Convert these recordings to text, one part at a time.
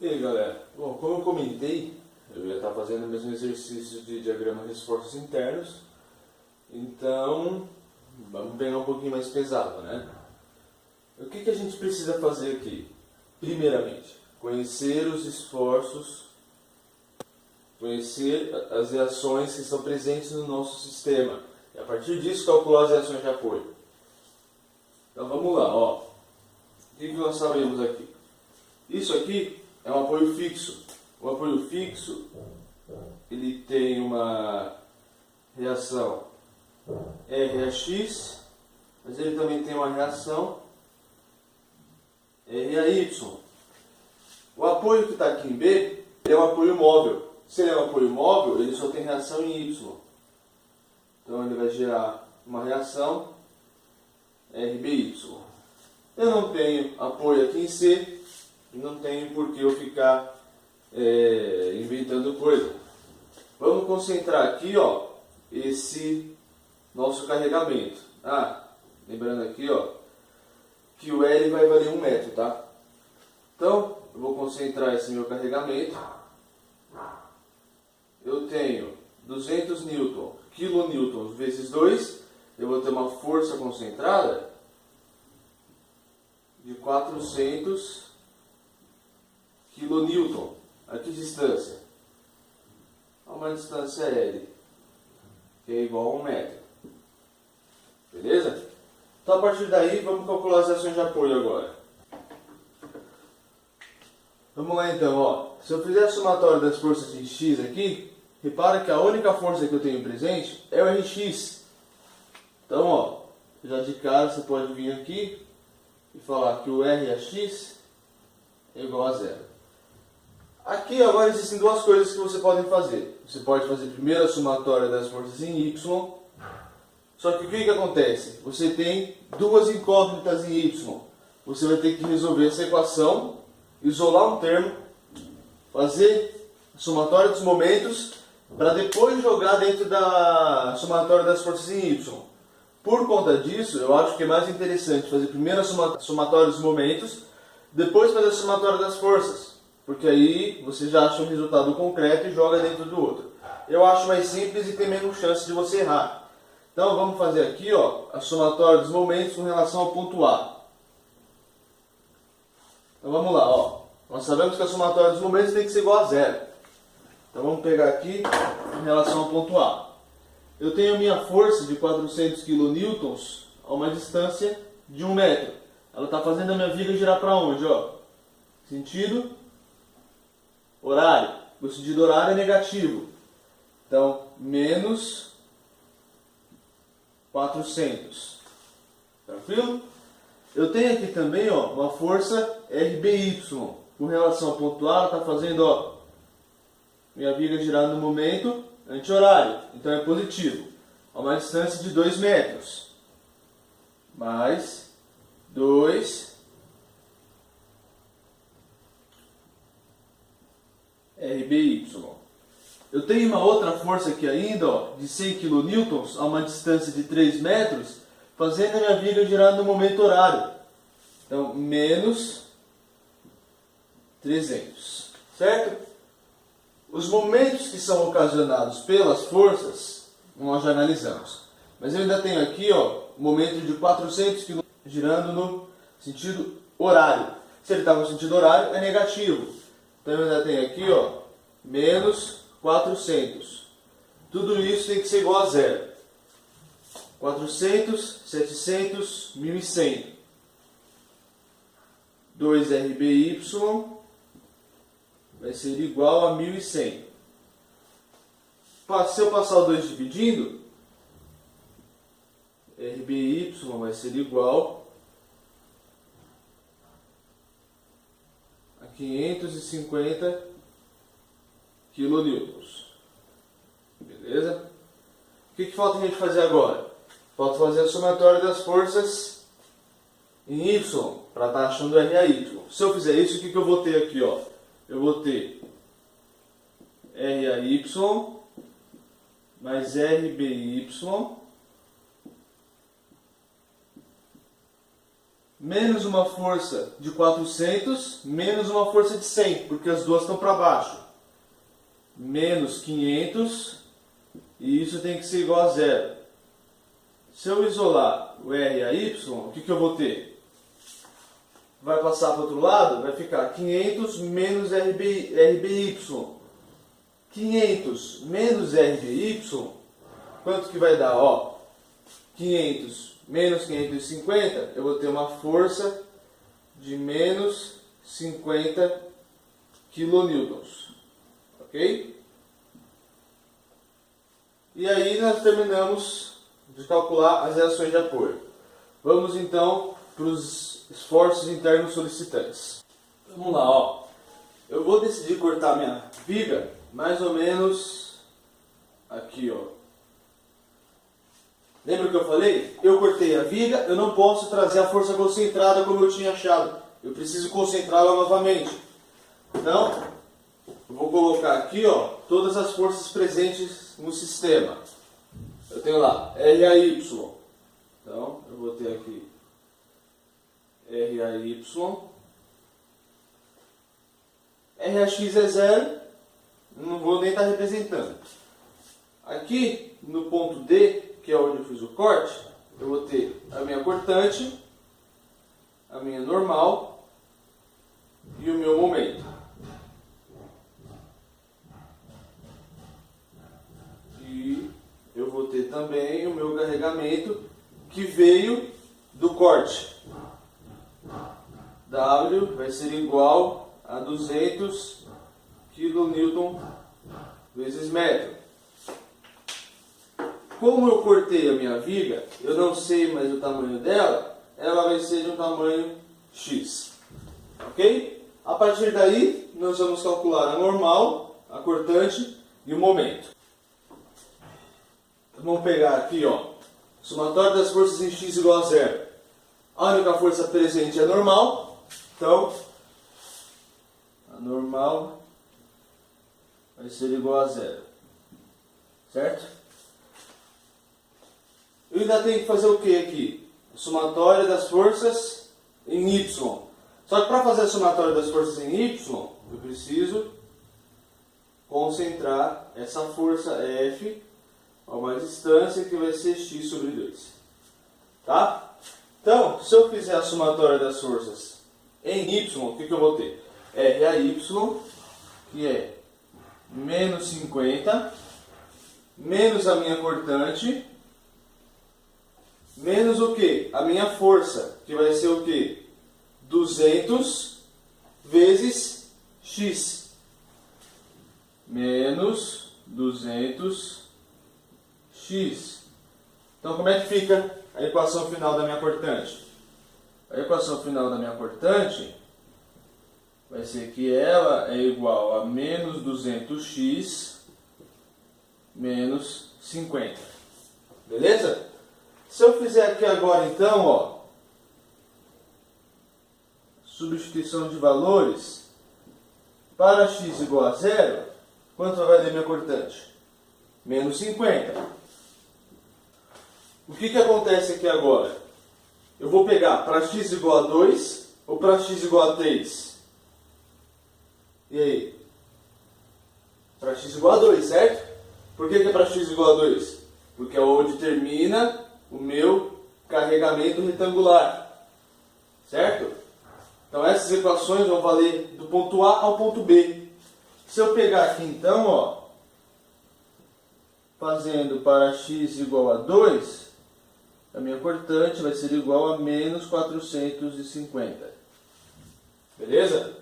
E aí galera, bom, como eu comentei, eu ia estar fazendo o mesmo exercício de diagrama de esforços internos, então vamos pegar um pouquinho mais pesado, né? O que a gente precisa fazer aqui? Primeiramente, conhecer os esforços, conhecer as reações que estão presentes no nosso sistema, e a partir disso calcular as reações de apoio. Então vamos lá, ó. O que nós sabemos aqui? Isso aqui é um apoio fixo. O apoio fixo, ele tem uma reação RAX, mas ele também tem uma reação RAY. O apoio que está aqui em B é um apoio móvel. Se ele é um apoio móvel, ele só tem reação em Y. Então ele vai gerar uma reação RBY. Eu não tenho apoio aqui em C, e não tenho por que eu ficar inventando coisa. Vamos concentrar aqui, ó, esse nosso carregamento. Lembrando aqui, ó, que o L vai valer 1 metro, tá? Então, eu vou concentrar esse meu carregamento. Eu tenho 200 kN vezes 2, eu vou ter uma força concentrada de 400 kN. A que distância? A uma distância L, que é igual a 1 metro. Beleza? Então, a partir daí, vamos calcular as reações de apoio agora. Vamos lá então, ó. Se eu fizer a somatória das forças em X aqui, repara que a única força que eu tenho presente é o Rx. Então, ó, já de cara você pode vir aqui e falar que o RAX é igual a 0. Aqui agora existem duas coisas que você pode fazer. Você pode fazer primeiro a somatória das forças em Y. Só que o que acontece? Você tem duas incógnitas em Y. Você vai ter que resolver essa equação, isolar um termo, fazer a somatória dos momentos, para depois jogar dentro da somatória das forças em Y. Por conta disso, eu acho que é mais interessante fazer primeiro a somatória dos momentos, depois fazer a somatória das forças. Porque aí você já acha um resultado concreto e joga dentro do outro. Eu acho mais simples e tem menos chance de você errar. Então vamos fazer aqui, ó, a somatória dos momentos com relação ao ponto A. Então vamos lá, ó. Nós sabemos que a somatória dos momentos tem que ser igual a 0. Então vamos pegar aqui em relação ao ponto A. Eu tenho a minha força de 400 kN a uma distância de 1 metro. Ela está fazendo a minha viga girar para onde? Ó? Sentido horário. O sentido horário é negativo. Então, menos 400. Tranquilo? Eu tenho aqui também, ó, uma força RBY. Com relação ao ponto A, ela está fazendo, ó, minha viga girar no momento anti-horário. Então é positivo. A uma distância de 2 metros. Mais 2 RBY. Eu tenho uma outra força aqui ainda, ó, de 100 kN a uma distância de 3 metros, fazendo a minha viga girar no momento horário. Então, menos 300. Certo? Os momentos que são ocasionados pelas forças, nós já analisamos. Mas eu ainda tenho aqui, ó, o momento de 400 kN girando no sentido horário. Se ele está no sentido horário, é negativo. Então eu ainda tenho aqui, ó, menos 400. Tudo isso tem que ser igual a 0. 400, 700, 1100. 2 RBY vai ser igual a 1100. Se eu passar o 2 dividindo, RBY vai ser igual a 550 kN. Beleza? O que falta a gente fazer agora? Falta fazer a somatória das forças em Y, para estar achando o RAY. Se eu fizer isso, o que eu vou ter aqui? Ó? Eu vou ter RAY mais RBY menos uma força de 400, menos uma força de 100, porque as duas estão para baixo. Menos 500, e isso tem que ser igual a zero. Se eu isolar o R e a Y, o que eu vou ter? Vai passar para o outro lado, vai ficar 500 menos RBY. 500 menos RBY, quanto que vai dar? Ó, 500 menos 550, eu vou ter uma força de menos 50 kN. Ok? E aí nós terminamos de calcular as reações de apoio. Vamos então para os esforços internos solicitantes. Vamos lá, ó. Eu vou decidir cortar minha viga mais ou menos aqui, ó. Lembra o que eu falei? Eu cortei a viga, eu não posso trazer a força concentrada como eu tinha achado. Eu preciso concentrá-la novamente. Então, eu vou colocar aqui, ó, todas as forças presentes no sistema. Eu tenho lá RAY. Então, eu vou ter aqui RAY. RAX é zero. Não vou nem estar representando. Aqui, no ponto D, que é onde eu fiz o corte, eu vou ter a minha cortante, a minha normal e o meu momento. E eu vou ter também o meu carregamento que veio do corte. W vai ser igual a 200 kN vezes metro. Como eu cortei a minha viga, eu não sei mais o tamanho dela, ela vai ser de um tamanho X. Ok? A partir daí, nós vamos calcular a normal, a cortante e o momento. Então, vamos pegar aqui, ó, somatório das forças em X igual a zero. A única força presente é a normal, então a normal vai ser igual a zero. Certo? Eu ainda tenho que fazer o que aqui? A somatória das forças em Y. Só que para fazer a somatória das forças em Y, eu preciso concentrar essa força F a uma distância que vai ser x sobre 2. Tá? Então, se eu fizer a somatória das forças em Y, o que eu vou ter? RAY, que é menos 50, menos a minha cortante, menos o que? A minha força, que vai ser o que? 200 vezes x. Menos 200x. Então, como é que fica a equação final da minha cortante? A equação final da minha cortante vai ser que ela é igual a menos 200x menos 50. Beleza? Se eu fizer aqui agora, então, ó, substituição de valores, para x igual a zero, quanto vai valer minha cortante? Menos 50. O que acontece aqui agora? Eu vou pegar para x igual a 2 ou para x igual a 3? E aí? Para x igual a 2, certo? Por que é para x igual a 2? Porque é onde termina o meu carregamento retangular, certo? Então essas equações vão valer do ponto A ao ponto B. Se eu pegar aqui então, ó, fazendo para x igual a 2, a minha cortante vai ser igual a menos 450. Beleza?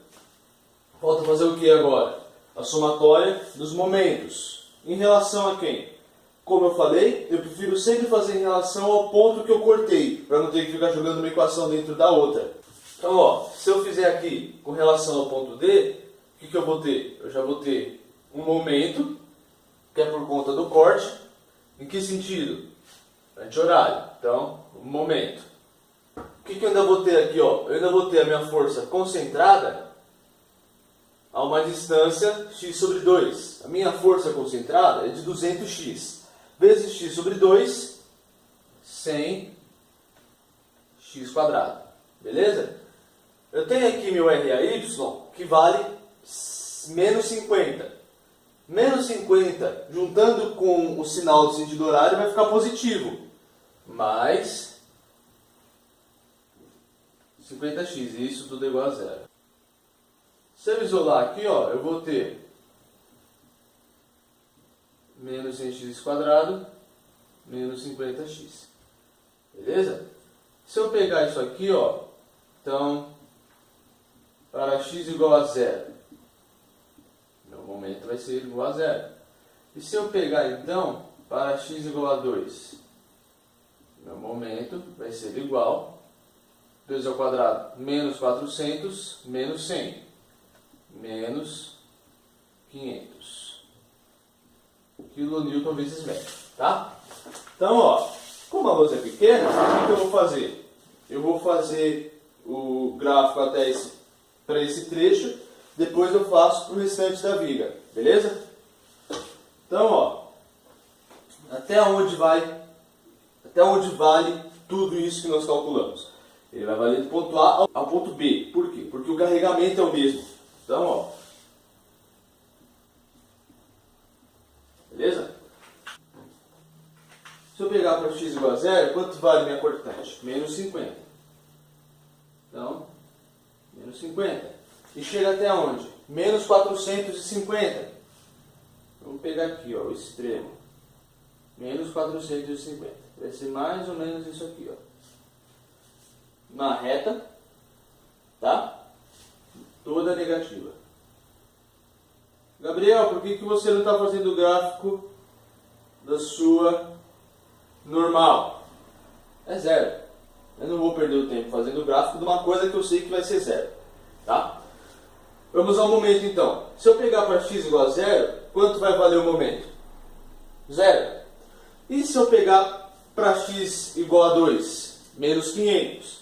Falta fazer o que agora? A somatória dos momentos. Em relação a quem? Como eu falei, eu prefiro sempre fazer em relação ao ponto que eu cortei, para não ter que ficar jogando uma equação dentro da outra. Então, ó, se eu fizer aqui com relação ao ponto D, o que eu vou ter? Eu já vou ter um momento, que é por conta do corte. Em que sentido? Anti-horário. Então, um momento. O que eu ainda vou ter aqui? Ó? Eu ainda vou ter a minha força concentrada a uma distância x sobre 2. A minha força concentrada é de 200x. Vezes x sobre 2, 100x². beleza? Eu tenho aqui meu RAY que vale menos 50. Menos 50, juntando com o sinal do sentido horário, vai ficar positivo. Mais 50x, e isso tudo é igual a zero. Se eu isolar aqui, ó, eu vou ter menos 100x², menos 50x. Beleza? Se eu pegar isso aqui, ó, então, para x igual a zero, meu momento vai ser igual a zero. E se eu pegar, então, para x igual a 2, meu momento vai ser igual, 2 ao quadrado, menos 400, menos 100, menos 500 kN vezes metro, tá? Então, ó, como a luz é pequena, o que eu vou fazer? Eu vou fazer o gráfico até para esse trecho, depois eu faço para o restante da viga, beleza? Então, ó, até onde vale tudo isso que nós calculamos? Ele vai valer do ponto A ao ponto B. Por quê? Porque o carregamento é o mesmo. Então, ó, beleza? Se eu pegar para x igual a zero, quanto vale minha cortante? Menos 50. Então, menos 50. E chega até onde? Menos 450. Vamos pegar aqui, ó, o extremo. Menos 450. Vai ser mais ou menos isso aqui, ó. Uma reta, tá? Toda negativa. Gabriel, por que você não está fazendo o gráfico da sua normal? É zero. Eu não vou perder o tempo fazendo o gráfico de uma coisa que eu sei que vai ser zero, tá? Vamos ao momento então. Se eu pegar para x igual a zero, quanto vai valer o momento? Zero. E se eu pegar para x igual a 2? Menos 500.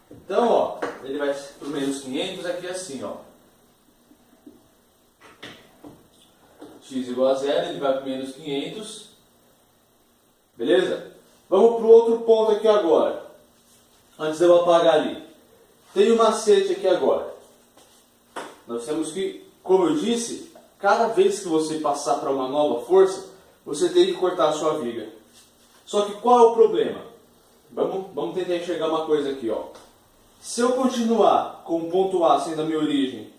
Então, ó, ele vai para o menos 500 aqui assim, ó. X igual a zero, ele vai para o menos 500. Beleza? Vamos para o outro ponto aqui agora. Antes de eu apagar ali. Tem um macete aqui agora. Nós temos que, como eu disse, cada vez que você passar para uma nova força, você tem que cortar a sua viga. Só que qual é o problema? Vamos tentar enxergar uma coisa aqui, ó. Se eu continuar com o ponto A sendo a minha origem,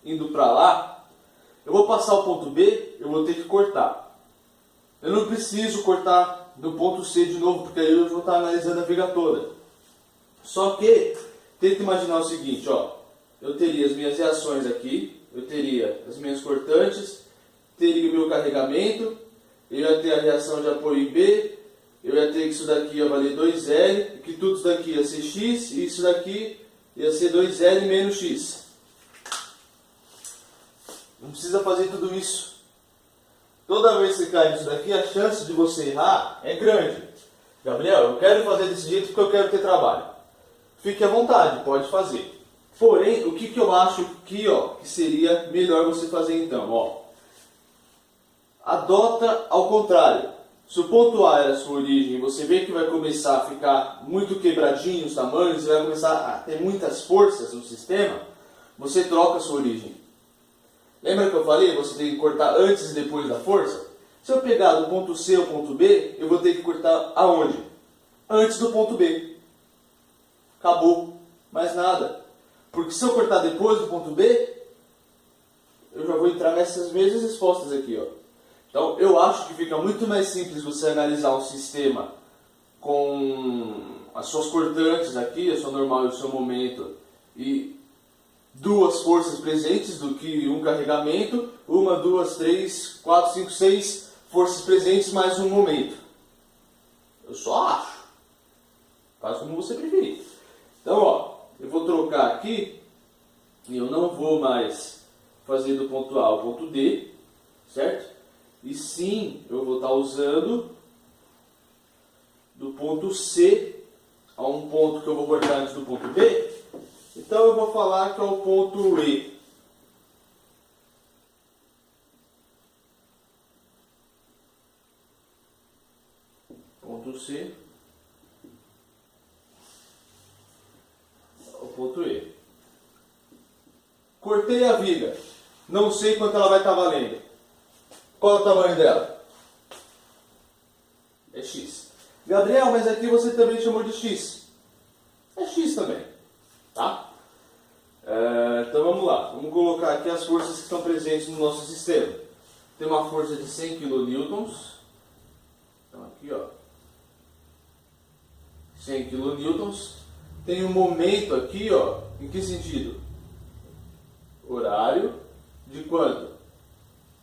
indo para lá, eu vou passar o ponto B, eu vou ter que cortar. Eu não preciso cortar do ponto C de novo, porque aí eu vou estar analisando a viga toda. Só que, tenta imaginar o seguinte, ó. Eu teria as minhas reações aqui, eu teria as minhas cortantes, teria o meu carregamento, eu ia ter a reação de apoio em B, eu ia ter que isso daqui ia valer 2L, que tudo isso daqui ia ser X, e isso daqui ia ser 2L menos X. Não precisa fazer tudo isso. Toda vez que você cai nisso daqui, a chance de você errar é grande. Gabriel, eu quero fazer desse jeito porque eu quero ter trabalho. Fique à vontade, pode fazer. Porém, o que eu acho aqui, ó, que seria melhor você fazer então? Ó, adota ao contrário. Se o ponto A era a sua origem e você vê que vai começar a ficar muito quebradinho os tamanhos, você vai começar a ter muitas forças no sistema, você troca a sua origem. Lembra que eu falei? Você tem que cortar antes e depois da força? Se eu pegar do ponto C ao ponto B, eu vou ter que cortar aonde? Antes do ponto B. Acabou. Mais nada. Porque se eu cortar depois do ponto B, eu já vou entrar nessas mesmas respostas aqui, ó. Então, eu acho que fica muito mais simples você analisar um sistema com as suas cortantes aqui, a sua normal e o seu momento, e duas forças presentes do que um carregamento, 1, 2, 3, 4, 5, 6 forças presentes mais um momento. Eu só acho. Faz como você preferir. Então, ó, eu vou trocar aqui e eu não vou mais fazer do ponto A ao ponto D, certo? E sim, eu vou estar usando do ponto C a um ponto que eu vou cortar antes do ponto B. Então eu vou falar que é o ponto E. Ponto C. cortei a viga, não sei quanto ela vai estar valendo. Qual é o tamanho dela? É X. Gabriel, mas aqui você também chamou de X. É X também, tá? Então vamos lá, vamos colocar aqui as forças que estão presentes no nosso sistema. Tem uma força de 100 kN. Então aqui, ó, 100 kN. Tem um momento aqui, ó, em que sentido? Horário de quanto?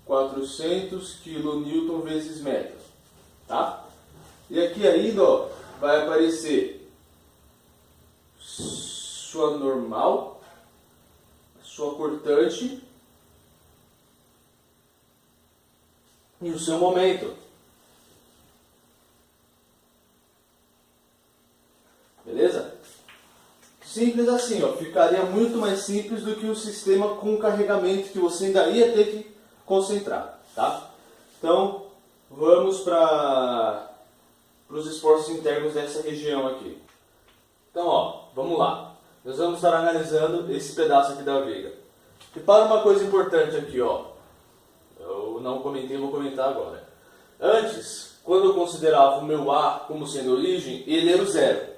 400 kN vezes metro, tá? E aqui ainda, ó, vai aparecer sua normal, sua cortante e o seu momento. Beleza? Simples assim, ó, ficaria muito mais simples do que o sistema com carregamento que você ainda ia ter que concentrar, tá? Então, vamos para os esforços internos dessa região aqui. Então, ó, vamos lá. Nós vamos estar analisando esse pedaço aqui da viga. Repara uma coisa importante aqui, ó. Eu não comentei, vou comentar agora. Antes, quando eu considerava o meu A como sendo origem, ele era o zero,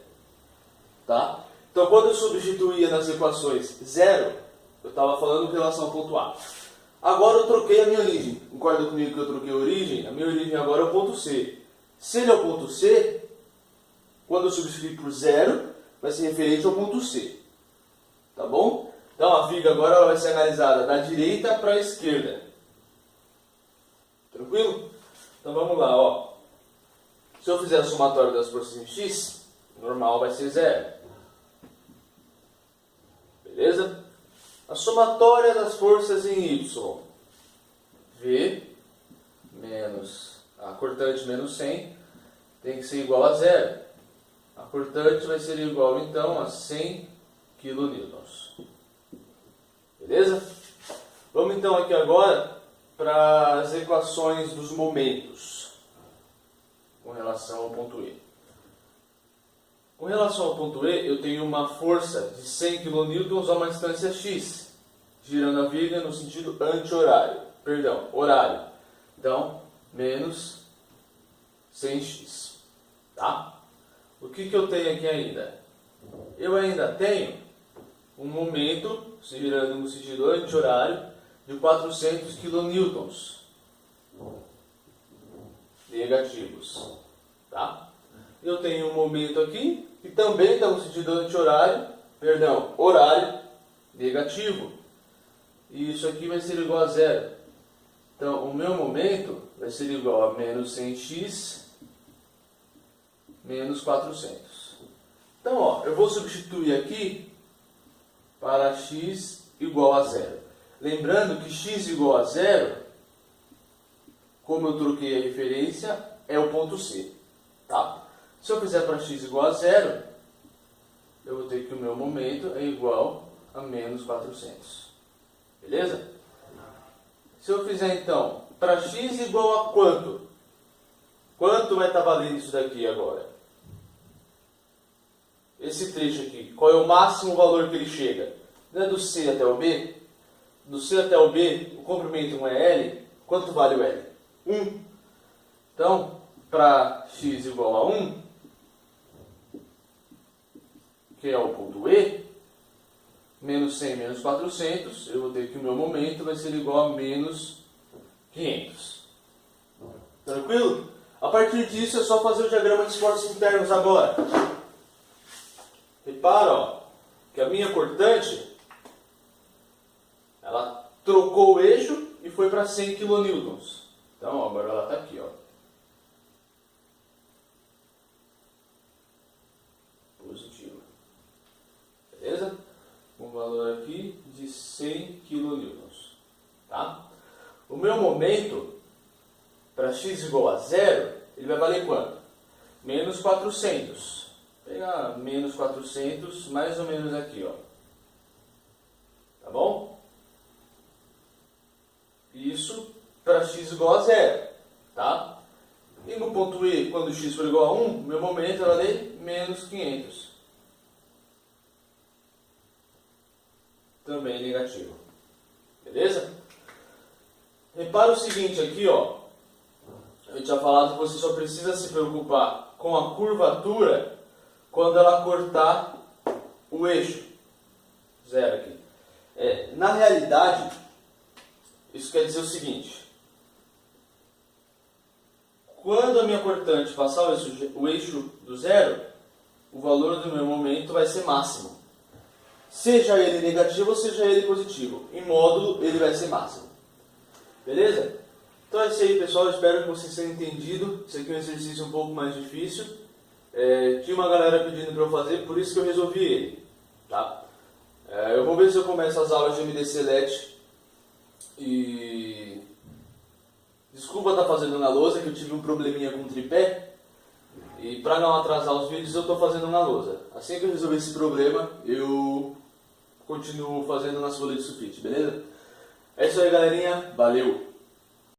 tá? Então, quando eu substituía nas equações zero, eu estava falando em relação ao ponto A. Agora eu troquei a minha origem. Concorda comigo que eu troquei a origem? A minha origem agora é o ponto C. Se ele é o ponto C, quando eu substituir por zero, vai ser referente ao ponto C. Tá bom? Então a viga agora ela vai ser analisada da direita para a esquerda. Tranquilo? Então vamos lá, ó. Se eu fizer a somatória das forças em X, normal vai ser zero. Beleza? A somatória das forças em Y. V menos a cortante menos 100 tem que ser igual a zero. A cortante vai ser igual então a 100 kN. Beleza? Vamos então aqui agora para as equações dos momentos com relação ao ponto E. Com relação ao ponto E, eu tenho uma força de 100 kN a uma distância x, girando a viga no sentido anti-horário. Perdão, horário. Então, menos 100x. Tá? O que eu tenho aqui ainda? Eu ainda tenho um momento, girando no sentido anti-horário, de 400 kN negativos. Tá? Eu tenho um momento aqui, que também está no sentido anti-horário, perdão, horário negativo. E isso aqui vai ser igual a zero. Então, o meu momento vai ser igual a menos 100x menos 400. Então, ó, eu vou substituir aqui para x igual a zero. Lembrando que x igual a zero, como eu troquei a referência, é o ponto C. Tá? Se eu fizer para x igual a zero, eu vou ter que o meu momento é igual a menos 400. Beleza? Se eu fizer então para x igual a quanto? Quanto vai estar valendo isso daqui agora? Esse trecho aqui, qual é o máximo valor que ele chega? Não é do C até o B? Do C até o B, o comprimento 1 é L. Quanto vale o L? 1. Então, para x igual a 1, que é o ponto E, menos 100 menos 400, eu vou ter que o meu momento vai ser igual a menos 500. Tranquilo? A partir disso é só fazer o diagrama de esforços internos agora. Repara, ó, que a minha cortante, ela trocou o eixo e foi para 100 kN. Então, ó, agora ela está aqui, ó. Positivo. Beleza? Um valor aqui de 100 kN. Tá? O meu momento, para x igual a zero, ele vai valer quanto? Menos 400. Vou pegar menos 400, mais ou menos aqui, ó. Tá bom? Isso para x igual a zero, tá? E no ponto E, quando x for igual a 1, meu momento vai valer menos 500. Também negativo. beleza? Repara o seguinte aqui, ó. Eu tinha falado que você só precisa se preocupar com a curvatura quando ela cortar o eixo. Zero aqui. Na realidade, isso quer dizer o seguinte. Quando a minha cortante passar o eixo do zero, o valor do meu momento vai ser máximo. Seja ele negativo ou seja ele positivo. Em módulo, ele vai ser máximo. Beleza? Então é isso aí, pessoal. Eu espero que vocês tenham entendido. Isso aqui é um exercício um pouco mais difícil. Tinha uma galera pedindo para eu fazer, por isso que eu resolvi ele. Tá? Eu vou ver se eu começo as aulas de MDC LED. E... desculpa estar fazendo na lousa, que eu tive um probleminha com o tripé. E para não atrasar os vídeos, eu estou fazendo na lousa. Assim que eu resolver esse problema, eu continuo fazendo nas folhas de sulfite, beleza? É isso aí, galerinha. Valeu!